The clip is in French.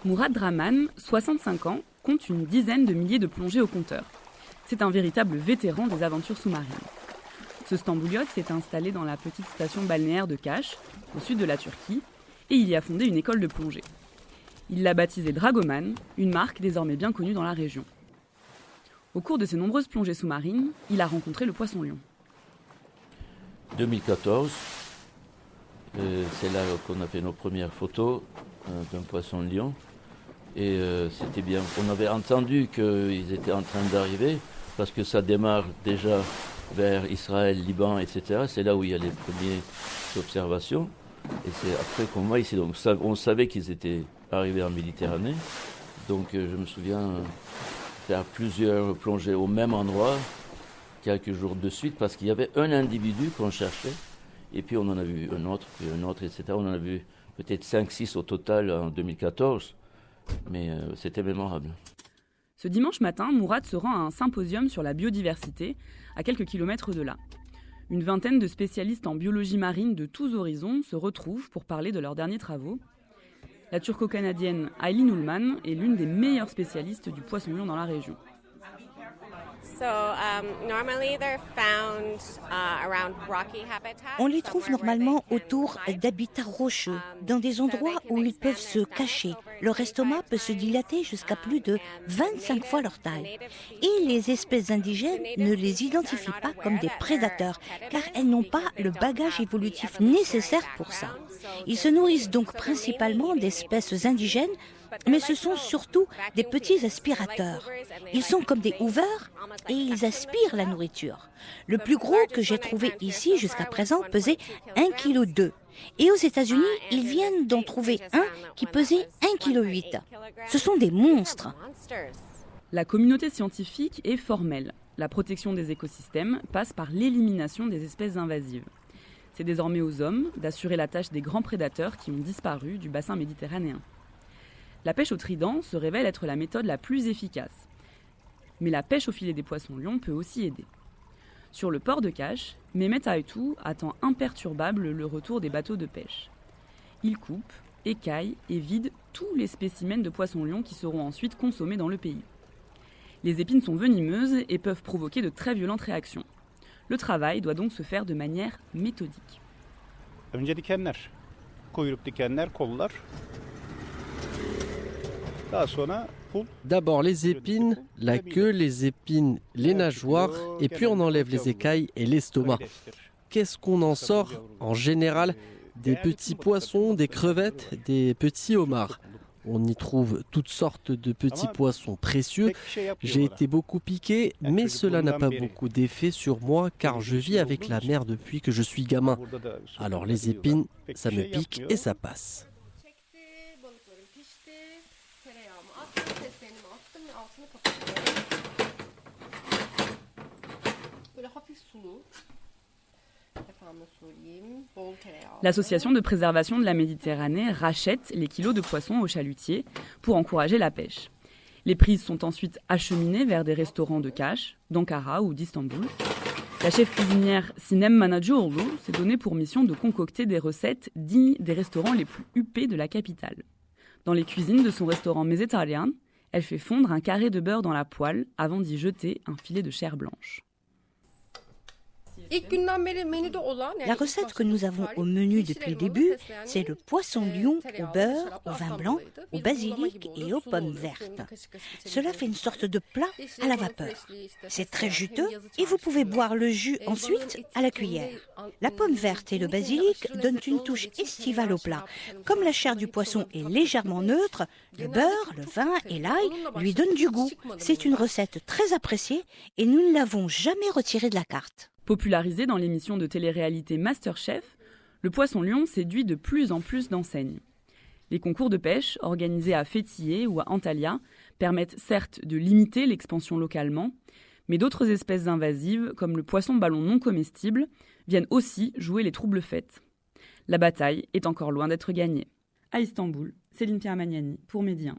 Mourad Draman, 65 ans, compte une dizaine de milliers de plongées au compteur. C'est un véritable vétéran des aventures sous-marines. Ce Stambouliote s'est installé dans la petite station balnéaire de Kaş, au sud de la Turquie, et il y a fondé une école de plongée. Il l'a baptisée Dragoman, une marque désormais bien connue dans la région. Au cours de ses nombreuses plongées sous-marines, il a rencontré le poisson-lion. 2014, c'est là qu'on a fait nos premières photos d'un poisson-lion. Et c'était bien. On avait entendu qu'ils étaient en train d'arriver, parce que ça démarre déjà vers Israël, Liban, etc. C'est là où il y a les premières observations. Et c'est après qu'on voit ici. Donc on savait qu'ils étaient arrivés en Méditerranée. Donc je me souviens faire plusieurs plongées au même endroit, quelques jours de suite, parce qu'il y avait un individu qu'on cherchait. Et puis on en a vu un autre, puis un autre, etc. On en a vu peut-être 5-6 au total en 2014. Mais c'était mémorable. Ce dimanche matin, Mourad se rend à un symposium sur la biodiversité, à quelques kilomètres de là. Une vingtaine de spécialistes en biologie marine de tous horizons se retrouvent pour parler de leurs derniers travaux. La turco-canadienne Aylin Ullman est l'une des meilleures spécialistes du poisson-lion dans la région. On les trouve normalement autour d'habitats rocheux, dans des endroits où ils peuvent se cacher. Leur estomac peut se dilater jusqu'à plus de 25 fois leur taille. Et les espèces indigènes ne les identifient pas comme des prédateurs, car elles n'ont pas le bagage évolutif nécessaire pour ça. Ils se nourrissent donc principalement d'espèces indigènes, mais ce sont surtout des petits aspirateurs. Ils sont comme des hoovers et ils aspirent la nourriture. Le plus gros que j'ai trouvé ici jusqu'à présent pesait 1,2 kg. Et aux États-Unis, ils viennent d'en trouver un qui pesait 1,8 kg. Ce sont des monstres. La communauté scientifique est formelle. La protection des écosystèmes passe par l'élimination des espèces invasives. C'est désormais aux hommes d'assurer la tâche des grands prédateurs qui ont disparu du bassin méditerranéen. La pêche au trident se révèle être la méthode la plus efficace. Mais la pêche au filet des poissons-lions peut aussi aider. Sur le port de Kaş, Mehmet Aytu attend imperturbable le retour des bateaux de pêche. Il coupe, écaille et vide tous les spécimens de poissons-lions qui seront ensuite consommés dans le pays. Les épines sont venimeuses et peuvent provoquer de très violentes réactions. Le travail doit donc se faire de manière méthodique. Önce dikenler, kuyruk dikenler, kollar. D'abord les épines, la queue, les épines, les nageoires, et puis on enlève les écailles et l'estomac. Qu'est-ce qu'on en sort? En général, des petits poissons, des crevettes, des petits homards. On y trouve toutes sortes de petits poissons précieux. J'ai été beaucoup piqué, mais cela n'a pas beaucoup d'effet sur moi car je vis avec la mer depuis que je suis gamin. Alors les épines, ça me pique et ça passe. L'association de préservation de la Méditerranée rachète les kilos de poissons aux chalutiers pour encourager la pêche. Les prises sont ensuite acheminées vers des restaurants de Kaş, d'Ankara ou d'Istanbul. La chef cuisinière Sinem Manajoğlu s'est donnée pour mission de concocter des recettes dignes des restaurants les plus huppés de la capitale. Dans les cuisines de son restaurant Mezetarian, elle fait fondre un carré de beurre dans la poêle avant d'y jeter un filet de chair blanche. La recette que nous avons au menu depuis le début, c'est le poisson-lion au beurre, au vin blanc, au basilic et aux pommes vertes. Cela fait une sorte de plat à la vapeur. C'est très juteux et vous pouvez boire le jus ensuite à la cuillère. La pomme verte et le basilic donnent une touche estivale au plat. Comme la chair du poisson est légèrement neutre, le beurre, le vin et l'ail lui donnent du goût. C'est une recette très appréciée et nous ne l'avons jamais retirée de la carte. Popularisé dans l'émission de télé-réalité MasterChef, le poisson-lion séduit de plus en plus d'enseignes. Les concours de pêche, organisés à Fethiye ou à Antalya, permettent certes de limiter l'expansion localement, mais d'autres espèces invasives, comme le poisson-ballon non comestible, viennent aussi jouer les troubles fêtes. La bataille est encore loin d'être gagnée. À Istanbul, Céline Pierre Magnani pour Média 1.